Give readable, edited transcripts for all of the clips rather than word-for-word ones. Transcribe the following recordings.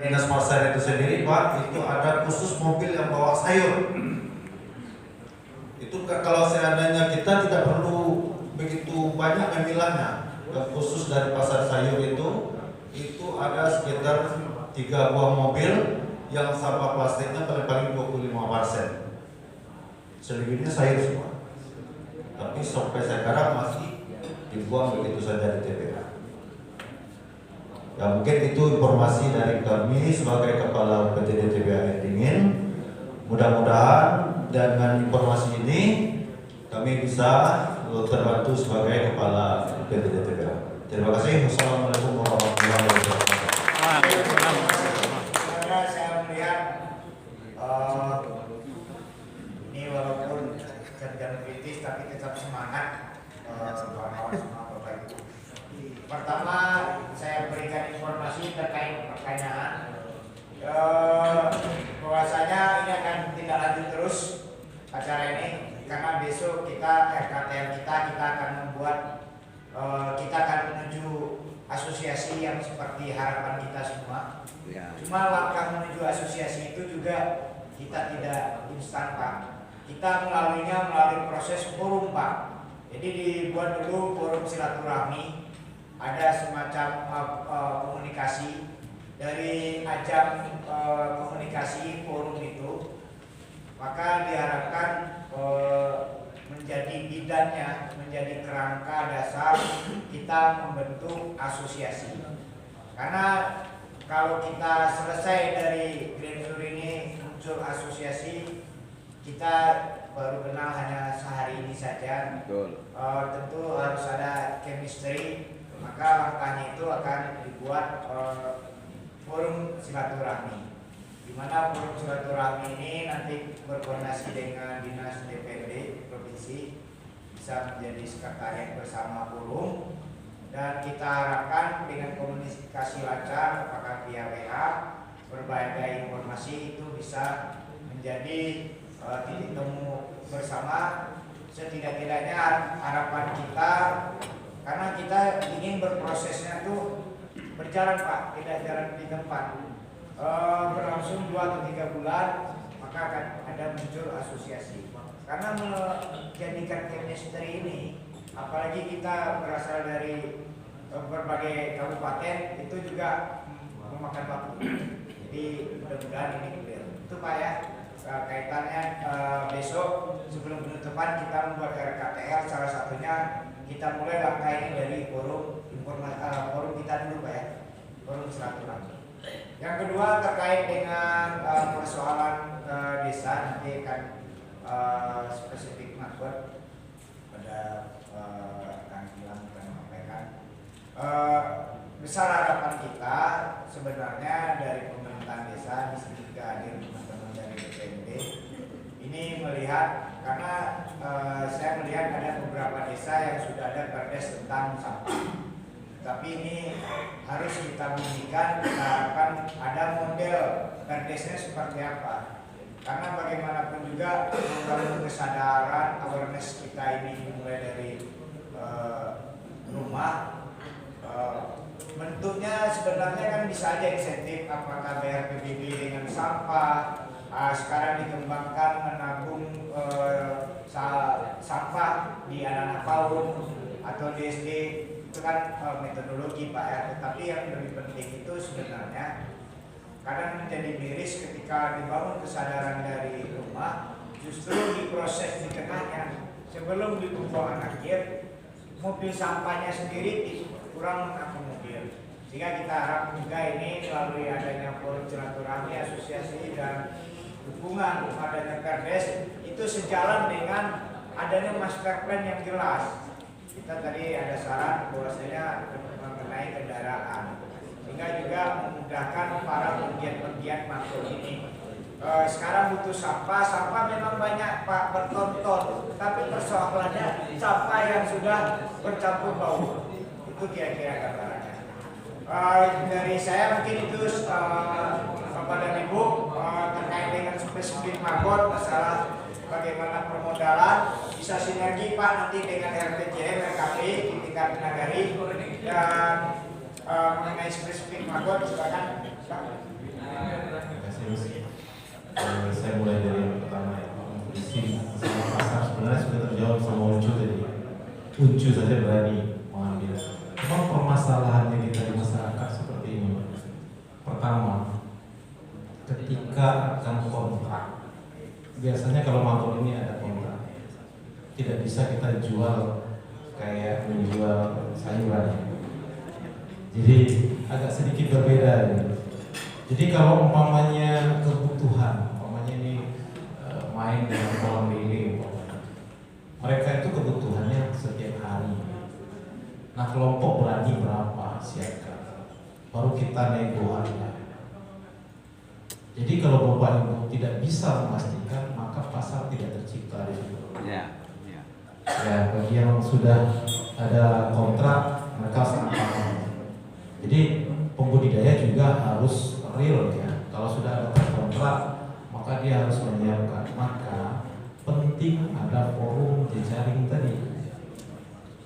Dinas Pasar itu sendiri Pak, itu ada khusus mobil yang bawa sayur. Itu kalau seandainya kita tidak perlu begitu banyak memilahnya. Yang khusus dari pasar sayur itu ada sekitar 3 buah mobil yang sampah plastiknya paling 25%. Selebihnya sayur semua. Tapi sampai sekarang masih dibuang begitu saja di TPA. Ya mungkin itu informasi dari kami sebagai Kepala PT TPA Dingin. Mudah-mudahan dengan informasi ini kami bisa terbantu sebagai Kepala PT TPA. Terima kasih. Wassalamualaikum warahmatullahi wabarakatuh. Saya melihat ini walaupun sedang kritis tapi tetap semangat kawan-kawan semua Bapak Ibu. Pertama saya berikan informasi terkait pertanyaan bahwasanya ini akan tindak lanjut terus acara ini karena besok kita RKTL kita akan membuat kita akan menuju asosiasi yang seperti harapan kita semua. Cuma langkah menuju asosiasi itu juga kita tidak instan Pak. Kita melaluinya melalui proses forum Pak. Jadi dibuat dulu forum silaturahmi, ada semacam komunikasi dari ajang komunikasi forum itu, maka diharapkan menjadi bidannya, menjadi kerangka dasar kita membentuk asosiasi. Karena kalau kita selesai dari Grand Tour ini muncul asosiasi, kita baru kenal hanya sehari ini saja. Tentu harus ada chemistry, maka langkahnya itu akan dibuat forum silaturahmi, di mana forum silaturahmi ini nanti berkoordinasi dengan Dinas DPRD Provinsi, bisa menjadi sekretariat bersama forum, dan kita harapkan dengan komunikasi lancar, apakah via WA, berbagai informasi itu bisa menjadi titik temu bersama. Setidak-tidaknya harapan kita, karena kita ingin berprosesnya tuh berjalan Pak, tidak jalan di tempat, berlangsung 2 atau 3 bulan, maka akan ada muncul asosiasi. Karena menjadikan chemistry ini, apalagi kita berasal dari berbagai kabupaten, itu juga memakan waktu. Jadi mudah-mudahan ini clear. Itu Pak ya, kaitannya besok sebelum penutupan kita membuat RKTL, salah satunya kita mulai langkah ini dari forum forum kita dulu Pak ya, forum silaturahmi. Yang kedua terkait dengan persoalan desa, nanti akan spesifik maksud pada Kang Gilang akan menyampaikan. Besar harapan kita sebenarnya dari pemerintahan desa, di sini juga hadir teman-teman dari DPRD, ini melihat, karena saya melihat ada beberapa desa yang sudah ada perdes tentang sampah, tapi ini harus kita bunyikan, kita harapkan ada model perdesnya seperti apa, karena bagaimanapun juga membangun kesadaran, awareness kita ini mulai dari rumah. Bentuknya sebenarnya kan bisa aja insentif, apakah bayar PBB dengan sampah, sekarang dikembangkan menabung sampah di anak-anak PAUD atau di SD, itu kan metodologi Pak ya. Tetapi yang lebih penting itu sebenarnya kadang menjadi miris ketika dibangun kesadaran dari rumah, justru diproses di tengahnya sebelum dibuang akhir, mobil sampahnya sendiri kurang mengakomodir. Sehingga kita harap juga ini melalui adanya forum silaturahmi, asosiasi, dan dukungan adanya perdes itu sejalan dengan adanya master plan yang jelas. Kita tadi ada saran bahwasanya mengenai kendaraan, sehingga juga memudahkan para penggiat-penggiat makro ini. Sekarang butuh sampah memang banyak Pak, bertonton, tapi persoalannya sampah yang sudah bercampur bau. Itu kira-kira gambarannya. Dari saya mungkin itu Bapak dan Ibu terkait dengan spesifik magot, masalah bagaimana permodalan bisa sinergi Pak nanti dengan RPJM, RKP di tingkat nagari, dan mengenai spesifik magot silakan Pak. lucu saja berani mengambil. Memang permasalahannya kita di masyarakat seperti ini. Pertama, ketika akan kontrak, biasanya kalau mabuk ini ada kontrak, tidak bisa kita jual kayak menjual sayuran. Jadi agak sedikit berbeda. Jadi kalau umpamanya kebutuhan, umpamanya ini main dengan kolam lele, mereka itu kebutuhannya setiap hari. Nah, kelompok berani berapa siapkan, baru kita nego harga. Jadi kalau Bapak Ibu tidak bisa memastikan, maka pasar tidak tercipta di situ. Ya, bagi yang sudah ada kontrak, mereka sangat paham. Jadi pembudidaya juga harus real ya. Kalau sudah ada kontrak, maka dia harus menyiapkan. Maka penting ada forum jejaring tadi.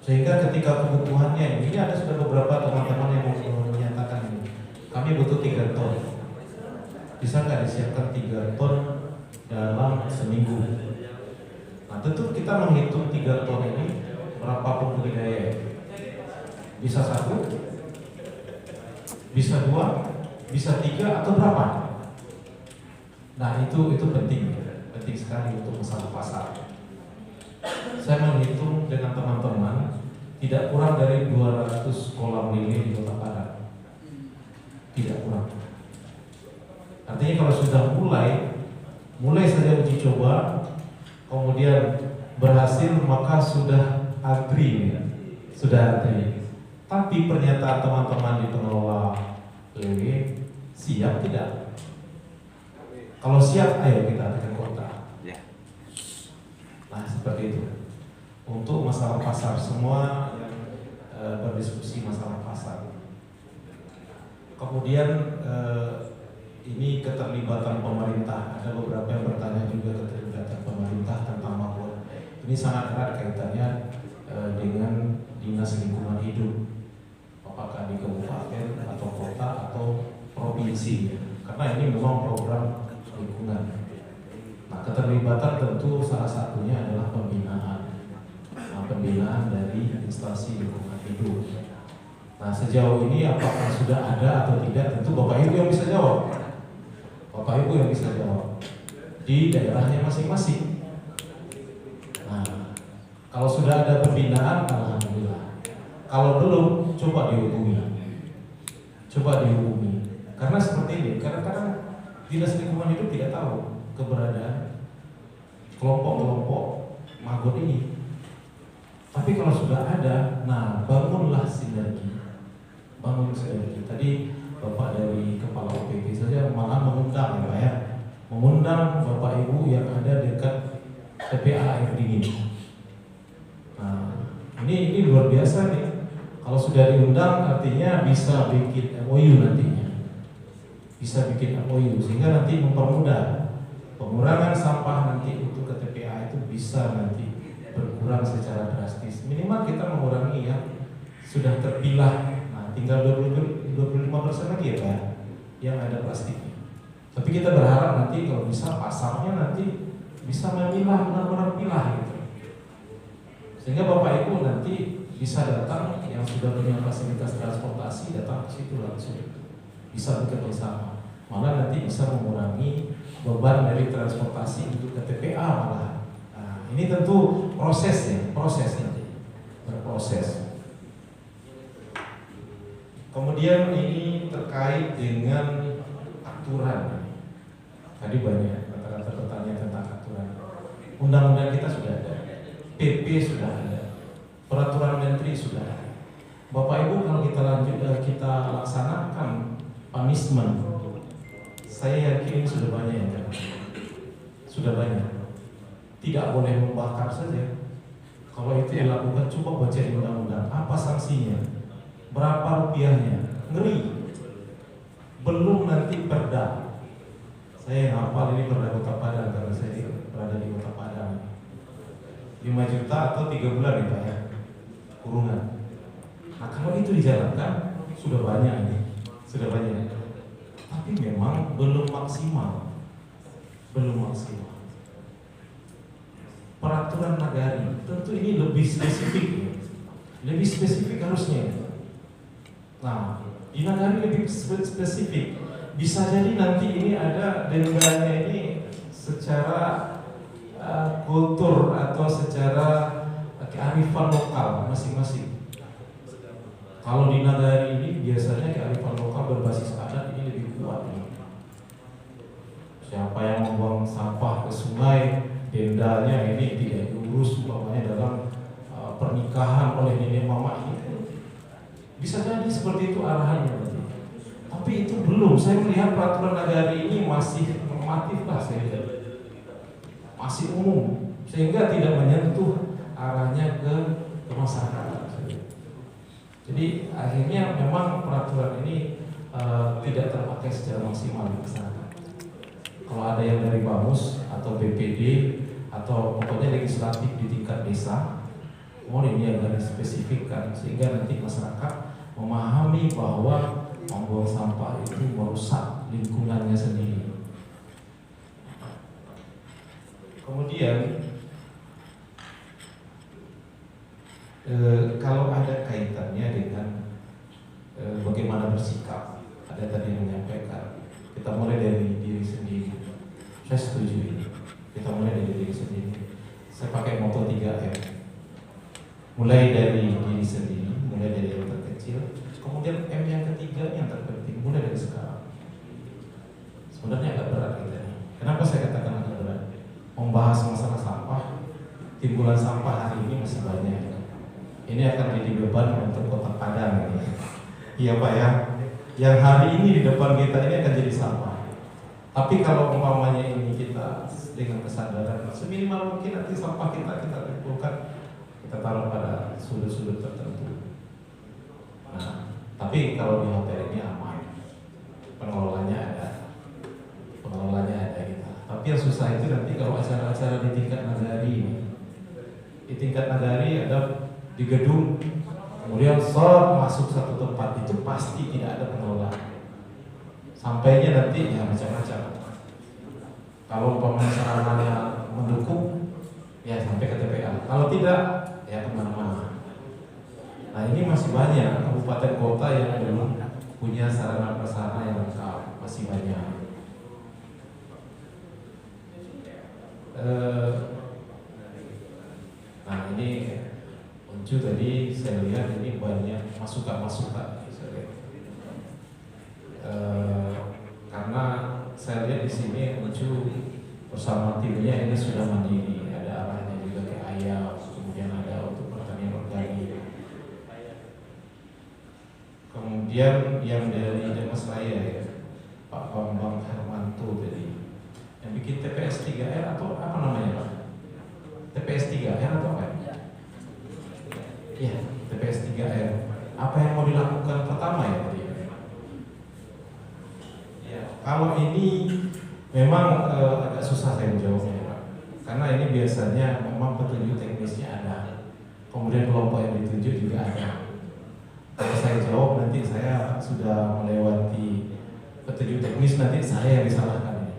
Sehingga ketika kebutuhannya, ini ada sudah beberapa teman-teman yang menyatakan ini, kami butuh 3 ton. Bisa nggak disiapkan 3 ton dalam seminggu? Nah, tentu kita menghitung 3 ton ini berapa pembudidaya. Bisa 1, bisa 2, bisa 3 atau berapa? Nah, itu penting sekali untuk masalah pasar. Saya menghitung dengan teman-teman tidak kurang dari 200 kolam lele di Kota Padang. Tidak kurang. Artinya kalau sudah mulai saja uji coba, kemudian berhasil, maka sudah antri. Tapi pernyataan teman-teman di pengelola lele, siap tidak? Kalau siap, ayo kita ke kota. Nah, seperti itu. Untuk masalah pasar, semua yang berdiskusi masalah pasar. Kemudian ini keterlibatan pemerintah. Ada beberapa yang bertanya juga keterlibatan pemerintah tentang mabuk. Ini sangat erat kaitannya dengan dinas lingkungan hidup, apakah di kabupaten atau kota atau provinsi. Karena ini memang program lingkungan. Nah, keterlibatan tentu salah satunya adalah pembinaan. Nah, pembinaan dari instansi lingkungan hidup. Nah, sejauh ini apakah sudah ada atau tidak, tentu Bapak Ibu yang bisa jawab. Bapak Ibu yang bisa jawab di daerahnya masing-masing. Nah, kalau sudah ada pembinaan, alhamdulillah. Kalau belum, coba dihubungi. Karena seperti ini, kadang-kadang dinas lingkungan hidup tidak tahu keberadaan kelompok-kelompok maggot ini. Tapi kalau sudah ada, nah bangunlah sinergi. Tadi Bapak dari Kepala OPP saja malah mengundang ya Pak ya, mengundang Bapak Ibu yang ada dekat TPA air dingin. Nah, ini luar biasa nih. Kalau sudah diundang artinya bisa bikin MOU nantinya. Sehingga nanti mempermudah pengurangan sampah nanti untuk ke TPA itu bisa nanti berkurang secara drastis. Minimal kita mengurangi yang sudah terpilah. Nah, tinggal 25% lagi ya Pak yang ada plastiknya. Tapi kita berharap nanti kalau bisa pasarnya nanti bisa memilah, benar-benar pilah gitu. Sehingga Bapak Ibu nanti bisa datang yang sudah punya fasilitas transportasi, datang ke situ langsung bisa bekerja bersama. Malah nanti bisa mengurangi beban dari transportasi untuk ke TPA malah. Nah, ini tentu prosesnya berproses. Kemudian ini terkait dengan aturan. Tadi banyak rata-rata bertanya tentang aturan. Undang-undang kita sudah ada, PP sudah ada, peraturan menteri sudah ada. Bapak Ibu kalau kita laksanakan punishment, saya yakin sudah banyak yang terjadi. Sudah banyak. Tidak boleh membakar saja. Kalau itu dilakukan, coba baca di undang-undang. Apa sanksinya? Berapa rupiahnya? Ngeri. Belum nanti perda. Saya hafal ini perda Kota Padang karena saya berada di Kota Padang. 5 juta atau 3 bulan ya Pak ya, kurungan. Nah kalau itu dijalankan sudah banyak ini, tapi memang belum maksimal. Peraturan nagari tentu ini lebih spesifik ya. lebih spesifik harusnya. Nah, di Nagari lebih spesifik. Bisa jadi nanti ini ada dendanya ini secara kultur atau secara kearifan lokal masing-masing. Kalau di Nagari ini biasanya kearifan lokal berbasis adat ini lebih kuat. Siapa yang membuang sampah ke sungai, dendanya ini tidak diurus umpamanya dalam pernikahan oleh nenek mama ini. Bisa jadi seperti itu arahannya. Tapi itu belum. Saya melihat peraturan Nagari ini masih normatif lah, saya lihat. Masih umum, sehingga tidak menyentuh arahnya ke masyarakat. Jadi akhirnya memang peraturan ini tidak terpakai secara maksimal di masyarakat. Kalau ada yang dari Bamus atau BPD atau pokoknya legislatif di tingkat desa, ini agar dispesifikkan sehingga nanti masyarakat memahami bahwa membuang sampah itu merusak lingkungannya sendiri. Kemudian kalau ada kaitannya dengan bagaimana bersikap, ada tadi yang menyampaikan kita mulai dari diri sendiri. Saya setuju ini. Kita mulai dari diri sendiri. Saya pakai moto 3M. Mulai dari diri sendiri, mulai dari yang terkecil. Kemudian M yang ketiga yang terpenting, mulai dari sekarang. Sebenarnya agak berat kita ini. Kenapa saya katakan agak berat? Membahas masalah sampah, timbulan sampah hari ini masih banyak. Ini akan jadi beban untuk Kota Padang ini. Iya Pak ya. Yang hari ini di depan kita ini akan jadi sampah. Tapi kalau umpamanya ini kita dengan kesadaran seminimal mungkin nanti sampah kita kumpulkan, kita taruh pada sudut-sudut tertentu. Nah, tapi kalau di hotel ini aman, pengelolanya ada kita. Tapi yang susah itu nanti kalau acara-acara di tingkat Nagari ini. Di tingkat Nagari ada di gedung, kemudian masuk satu tempat itu pasti tidak ada pengelola. Sampainya nanti ya macam-macam. Kalau umpamanya sarananya mendukung, ya sampai ke TPA. Kalau tidak, ya kemana-mana. Nah ini masih banyak kabupaten kota yang belum punya sarana prasarana yang lengkap, masih banyak. Nah ini Uncu tadi saya lihat ini banyak masukan-masukan. Karena saya lihat di sini Uncu bersama timnya ini sudah mandiri, ada arahnya juga ke ayam, kemudian ada untuk pertanian organik. Kemudian yang dari Demas Raya ya, Pak Bambang Hermanto tadi, yang bikin TPS 3R atau apa namanya Pak? TPS 3R atau apa? Iya, TPS 3R. Apa yang mau dilakukan pertama ya tadi? Kalau ini memang agak susah saya menjawabnya Pak. Karena ini biasanya memang petunjuk teknisnya ada. Kemudian kelompok yang ditunjuk juga ada. Kalau saya jawab nanti saya sudah melewati petunjuk teknis, nanti saya yang disalahkan ini.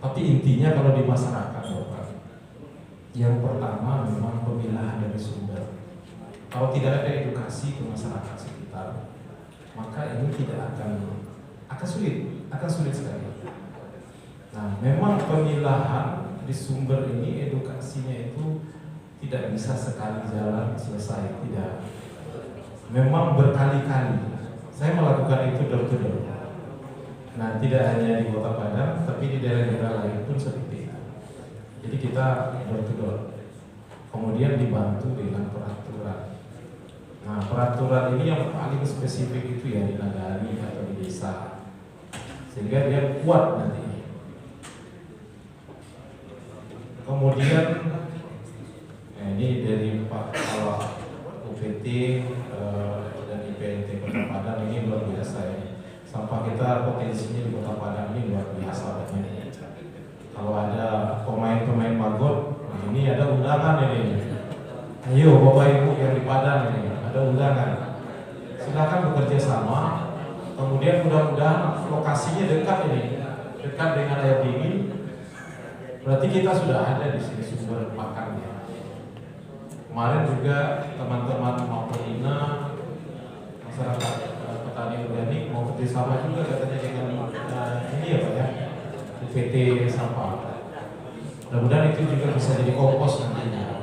Tapi intinya kalau di masyarakat Bapak, yang pertama memang pemilahan dari sumber. Kalau tidak ada edukasi ke masyarakat sekitar, maka ini tidak akan sulit sekali. Nah, memang pemilahan di sumber ini edukasinya itu tidak bisa sekali jalan selesai, tidak. Memang berkali-kali. Saya melakukan itu door to door. Nah, tidak hanya di Kota Padang, tapi di daerah-daerah lain pun seperti itu. Jadi kita door to door. Kemudian dibantu dengan peraturan. Nah, peraturan ini yang paling spesifik itu ya di Nagari atau di desa. Sehingga dia kuat nanti. Kemudian ini dari Pak Kepala UPT dan IPNT Kota Padang ini luar biasa ya. Sampah kita potensinya di Kota Padang ini luar biasa banyak. Kalau ada pemain-pemain magot, nah ini ada undangan ini. Ayo Bapak Ibu yang di Padang ini ada undangan. Silakan bekerja sama. Kemudian mudah-mudahan lokasinya dekat ini, dekat dengan air dingin. Berarti kita sudah ada di sini sumber makannya. Kemarin juga teman-teman Mapolina, masyarakat petani organik mau kerjasama juga katanya dengan ini ya Pak ya, PT Sampah. Mudah-mudahan itu juga bisa jadi kompos nantinya.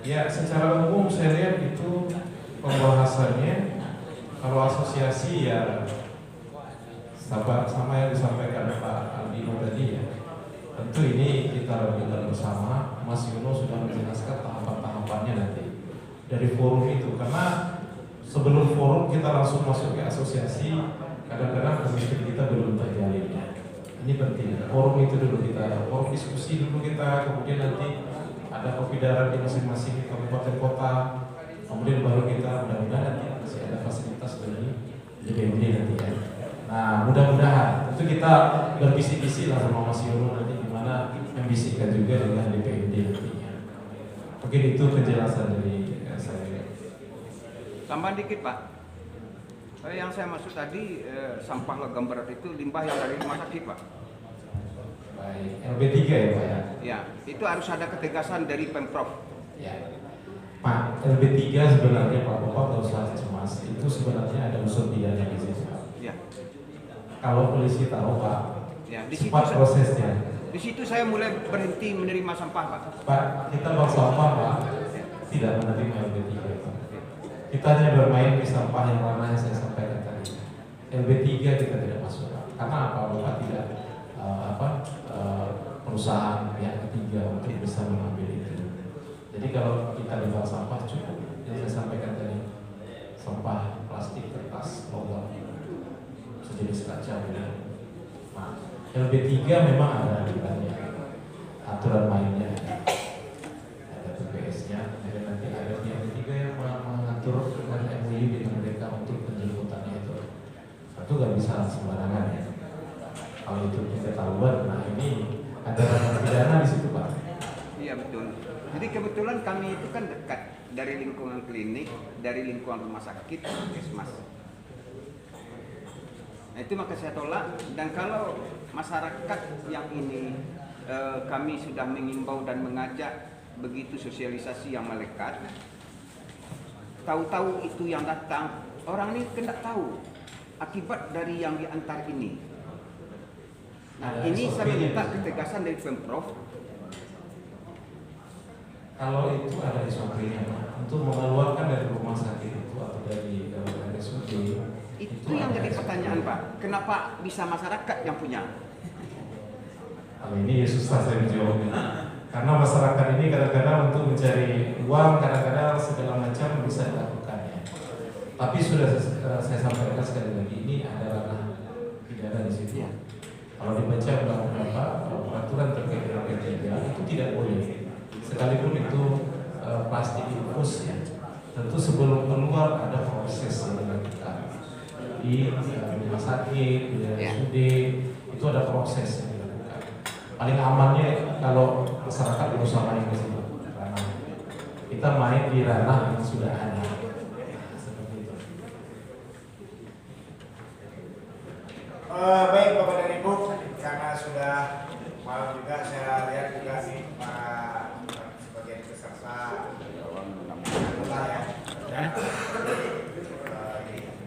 Ya, secara umum saya lihat itu pembahasannya kalau asosiasi ya sama yang disampaikan Pak Aldino tadi ya. Tentu ini kita lakukan bersama. Mas Yuno sudah menjelaskan tahapan-tahapannya nanti dari forum itu, karena sebelum forum kita langsung masuk ke asosiasi, kadang-kadang pemikiran kita belum terjalin. Ini penting. Forum itu dulu kita, forum diskusi dulu kita, kemudian nanti ada kopi darat di masing-masing kabupaten kota, kemudian baru kita mudah-mudahan nanti masih ada fasilitas dari DPD nanti ya. Nah mudah-mudahan tentu kita berbisik-bisik lah sama Mas Yono nanti gimana membisikkan juga dengan DPD nantinya. Mungkin itu penjelasan dari saya. Tambahan dikit Pak. Yang saya maksud tadi sampah logam berat itu limbah yang dari rumah sakit Pak. Baik, LB3 ya Pak ya? Ya, itu harus ada ketegasan dari Pemprov. Ya. Pak, LB3 sebenarnya Pak Bapak nggak usah cemas, itu sebenarnya ada unsur pidana di situ. Ya. Kalau polisi tahu Pak, Ya, cepat prosesnya. Di situ saya mulai berhenti menerima sampah Pak. Pak, kita bang sampah Pak, tidak menerima LB3 Pak. Kita hanya bermain di sampah yang ranah yang saya sampaikan tadi. LB3 kita tidak masuk Pak. Karena apa? Bapak tidak perusahaan pihak ketiga untuk bisa mengambil itu. Jadi kalau kita di bank sampah cukup yang saya sampaikan tadi, sampah plastik, kertas, logam, sejenis kaca. Nah, LB3 memang ada aturannya, aturan mainnya, ada TPS-nya, dan nanti ada LB3 yang mengatur dengan MOU dengan mereka untuk penjemputannya itu. Itu nggak bisa sembarangan ya. Kalau itu ketahuan, nah ini ada ranah pidana di situ Pak. Iya betul. Jadi kebetulan kami itu kan dekat dari lingkungan klinik, dari lingkungan rumah sakit, puskesmas. Nah itu maka saya tolak. Dan kalau masyarakat yang ini kami sudah mengimbau dan mengajak begitu sosialisasi yang melekat, tahu-tahu itu yang datang, orang ini tidak tahu akibat dari yang diantar ini. Nah, ini saya minta ketegasan dari Pemprov. Kalau itu ada SOP-nya untuk mengeluarkan dari rumah sakit itu atau dari RSUD. Itu yang jadi pertanyaan Pak. Kenapa bisa masyarakat yang punya? Kalau ini ya susah saya menjawabnya. Karena masyarakat ini kadang-kadang untuk mencari uang, kadang-kadang segala macam bisa dilakukannya. Tapi sudah saya sampaikan sekali lagi, ini ada ranah pidana di situ. Kalau dibaca undang-undang peraturan terkait dengan P3 itu tidak boleh. Sekalipun itu plastik infus ya. Tentu sebelum keluar ada proses yang dilakukan di rumah sakit, di RSUD itu ada proses yang dilakukan. Paling amannya kalau masyarakat berusaha main ke situ. Kita main di ranah yang sudah ada. Baik Bapak dan Ibu, karena sudah malam juga saya lihat juga nih para sebagian peserta ya.